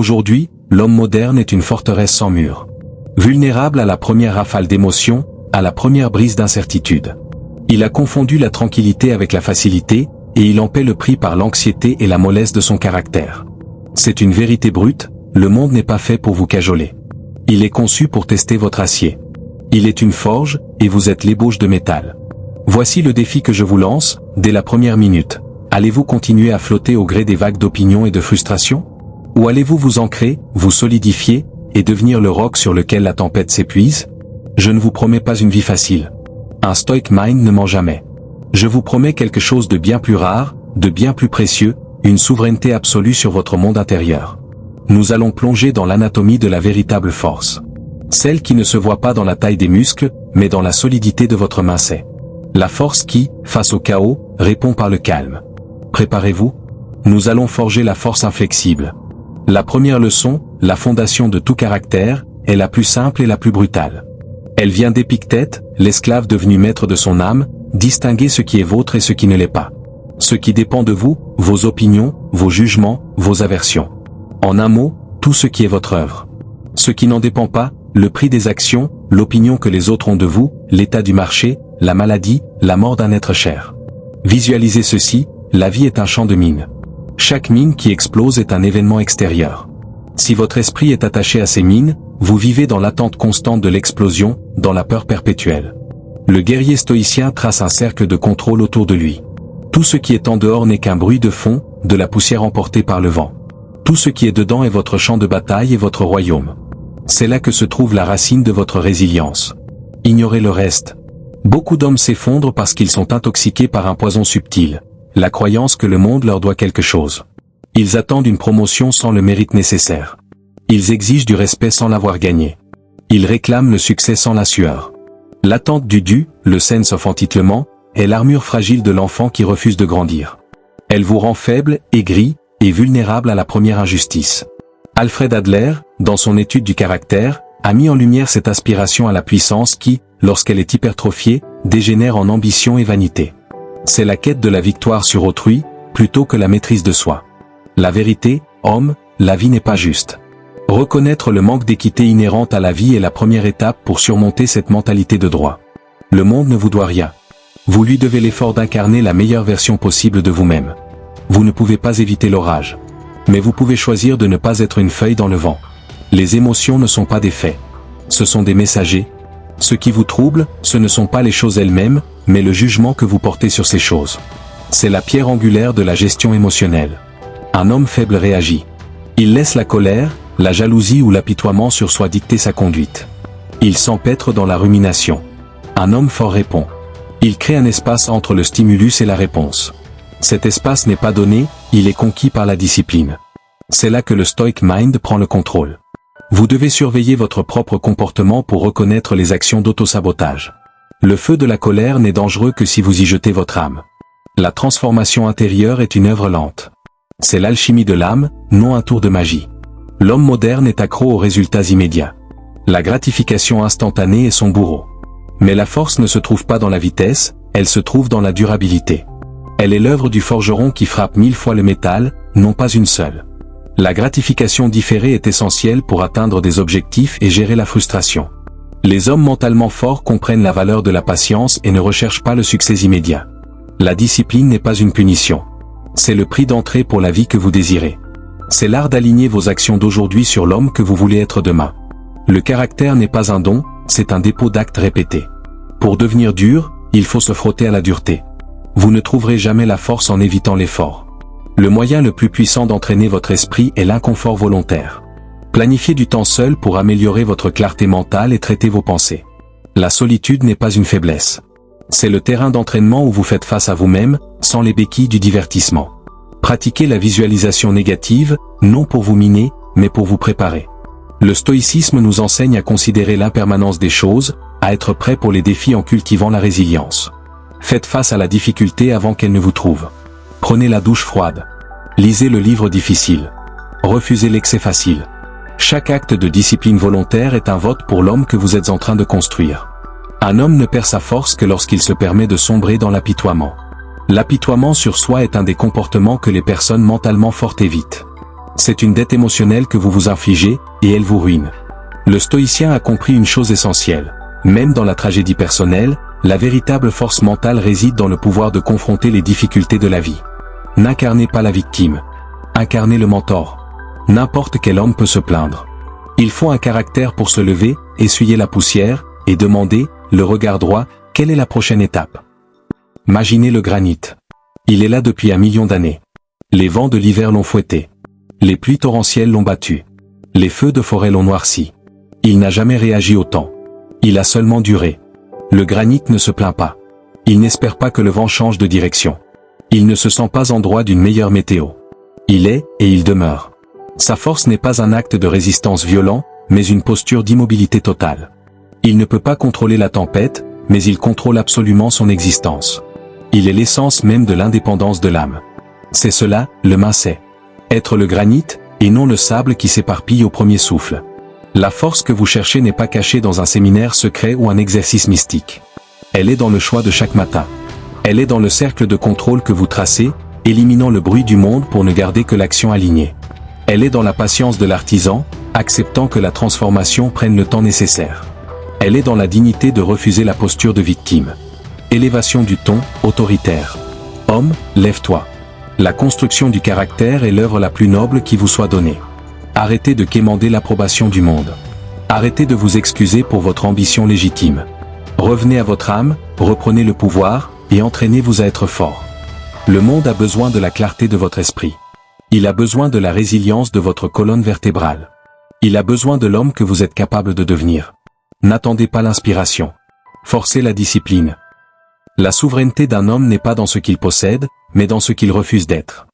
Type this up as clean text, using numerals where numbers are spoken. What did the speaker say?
Aujourd'hui, l'homme moderne est une forteresse sans mur. Vulnérable à la première rafale d'émotion, à la première brise d'incertitude. Il a confondu la tranquillité avec la facilité, et il en paie le prix par l'anxiété et la mollesse de son caractère. C'est une vérité brute, le monde n'est pas fait pour vous cajoler. Il est conçu pour tester votre acier. Il est une forge, et vous êtes l'ébauche de métal. Voici le défi que je vous lance, dès la première minute. Allez-vous continuer à flotter au gré des vagues d'opinion et de frustration? Ou allez-vous vous ancrer, vous solidifier, et devenir le roc sur lequel la tempête s'épuise? Je ne vous promets pas une vie facile. Un stoic mind ne ment jamais. Je vous promets quelque chose de bien plus rare, de bien plus précieux, une souveraineté absolue sur votre monde intérieur. Nous allons plonger dans l'anatomie de la véritable force. Celle qui ne se voit pas dans la taille des muscles, mais dans la solidité de votre mindset. La force qui, face au chaos, répond par le calme. Préparez-vous. Nous allons forger la force inflexible. La première leçon, la fondation de tout caractère, est la plus simple et la plus brutale. Elle vient d'Épictète, l'esclave devenu maître de son âme, distinguer ce qui est vôtre et ce qui ne l'est pas. Ce qui dépend de vous, vos opinions, vos jugements, vos aversions. En un mot, tout ce qui est votre œuvre. Ce qui n'en dépend pas, le prix des actions, l'opinion que les autres ont de vous, l'état du marché, la maladie, la mort d'un être cher. Visualisez ceci, la vie est un champ de mines. Chaque mine qui explose est un événement extérieur. Si votre esprit est attaché à ces mines, vous vivez dans l'attente constante de l'explosion, dans la peur perpétuelle. Le guerrier stoïcien trace un cercle de contrôle autour de lui. Tout ce qui est en dehors n'est qu'un bruit de fond, de la poussière emportée par le vent. Tout ce qui est dedans est votre champ de bataille et votre royaume. C'est là que se trouve la racine de votre résilience. Ignorez le reste. Beaucoup d'hommes s'effondrent parce qu'ils sont intoxiqués par un poison subtil, la croyance que le monde leur doit quelque chose. Ils attendent une promotion sans le mérite nécessaire. Ils exigent du respect sans l'avoir gagné. Ils réclament le succès sans la sueur. L'attente du dû, le sense of entitlement, est l'armure fragile de l'enfant qui refuse de grandir. Elle vous rend faible, aigri, et vulnérable à la première injustice. Alfred Adler, dans son étude du caractère, a mis en lumière cette aspiration à la puissance qui, lorsqu'elle est hypertrophiée, dégénère en ambition et vanité. C'est la quête de la victoire sur autrui, plutôt que la maîtrise de soi. La vérité, homme, la vie n'est pas juste. Reconnaître le manque d'équité inhérente à la vie est la première étape pour surmonter cette mentalité de droit. Le monde ne vous doit rien. Vous lui devez l'effort d'incarner la meilleure version possible de vous-même. Vous ne pouvez pas éviter l'orage. Mais vous pouvez choisir de ne pas être une feuille dans le vent. Les émotions ne sont pas des faits. Ce sont des messagers. Ce qui vous trouble, ce ne sont pas les choses elles-mêmes, mais le jugement que vous portez sur ces choses. C'est la pierre angulaire de la gestion émotionnelle. Un homme faible réagit. Il laisse la colère, la jalousie ou l'apitoiement sur soi dicter sa conduite. Il s'empêtre dans la rumination. Un homme fort répond. Il crée un espace entre le stimulus et la réponse. Cet espace n'est pas donné, il est conquis par la discipline. C'est là que le stoic mind prend le contrôle. Vous devez surveiller votre propre comportement pour reconnaître les actions d'autosabotage. Le feu de la colère n'est dangereux que si vous y jetez votre âme. La transformation intérieure est une œuvre lente. C'est l'alchimie de l'âme, non un tour de magie. L'homme moderne est accro aux résultats immédiats. La gratification instantanée est son bourreau. Mais la force ne se trouve pas dans la vitesse, elle se trouve dans la durabilité. Elle est l'œuvre du forgeron qui frappe 1000 fois le métal, non pas une seule. La gratification différée est essentielle pour atteindre des objectifs et gérer la frustration. Les hommes mentalement forts comprennent la valeur de la patience et ne recherchent pas le succès immédiat. La discipline n'est pas une punition. C'est le prix d'entrée pour la vie que vous désirez. C'est l'art d'aligner vos actions d'aujourd'hui sur l'homme que vous voulez être demain. Le caractère n'est pas un don, c'est un dépôt d'actes répétés. Pour devenir dur, il faut se frotter à la dureté. Vous ne trouverez jamais la force en évitant l'effort. Le moyen le plus puissant d'entraîner votre esprit est l'inconfort volontaire. Planifiez du temps seul pour améliorer votre clarté mentale et traiter vos pensées. La solitude n'est pas une faiblesse. C'est le terrain d'entraînement où vous faites face à vous-même, sans les béquilles du divertissement. Pratiquez la visualisation négative, non pour vous miner, mais pour vous préparer. Le stoïcisme nous enseigne à considérer l'impermanence des choses, à être prêt pour les défis en cultivant la résilience. Faites face à la difficulté avant qu'elle ne vous trouve. Prenez la douche froide. Lisez le livre difficile. Refusez l'excès facile. Chaque acte de discipline volontaire est un vote pour l'homme que vous êtes en train de construire. Un homme ne perd sa force que lorsqu'il se permet de sombrer dans l'apitoiement. L'apitoiement sur soi est un des comportements que les personnes mentalement fortes évitent. C'est une dette émotionnelle que vous vous infligez, et elle vous ruine. Le stoïcien a compris une chose essentielle. Même dans la tragédie personnelle, la véritable force mentale réside dans le pouvoir de confronter les difficultés de la vie. N'incarnez pas la victime. Incarnez le mentor. N'importe quel homme peut se plaindre. Il faut un caractère pour se lever, essuyer la poussière, et demander, le regard droit, quelle est la prochaine étape. Imaginez le granit. Il est là depuis 1 million d'années. Les vents de l'hiver l'ont fouetté. Les pluies torrentielles l'ont battu. Les feux de forêt l'ont noirci. Il n'a jamais réagi au temps. Il a seulement duré. Le granit ne se plaint pas. Il n'espère pas que le vent change de direction. Il ne se sent pas en droit d'une meilleure météo. Il est, et il demeure. Sa force n'est pas un acte de résistance violent, mais une posture d'immobilité totale. Il ne peut pas contrôler la tempête, mais il contrôle absolument son existence. Il est l'essence même de l'indépendance de l'âme. C'est cela, le mincet. Être le granit, et non le sable qui s'éparpille au premier souffle. La force que vous cherchez n'est pas cachée dans un séminaire secret ou un exercice mystique. Elle est dans le choix de chaque matin. Elle est dans le cercle de contrôle que vous tracez, éliminant le bruit du monde pour ne garder que l'action alignée. Elle est dans la patience de l'artisan, acceptant que la transformation prenne le temps nécessaire. Elle est dans la dignité de refuser la posture de victime. Élévation du ton, autoritaire. Homme, lève-toi. La construction du caractère est l'œuvre la plus noble qui vous soit donnée. Arrêtez de quémander l'approbation du monde. Arrêtez de vous excuser pour votre ambition légitime. Revenez à votre âme, reprenez le pouvoir, et entraînez-vous à être fort. Le monde a besoin de la clarté de votre esprit. Il a besoin de la résilience de votre colonne vertébrale. Il a besoin de l'homme que vous êtes capable de devenir. N'attendez pas l'inspiration. Forcez la discipline. La souveraineté d'un homme n'est pas dans ce qu'il possède, mais dans ce qu'il refuse d'être.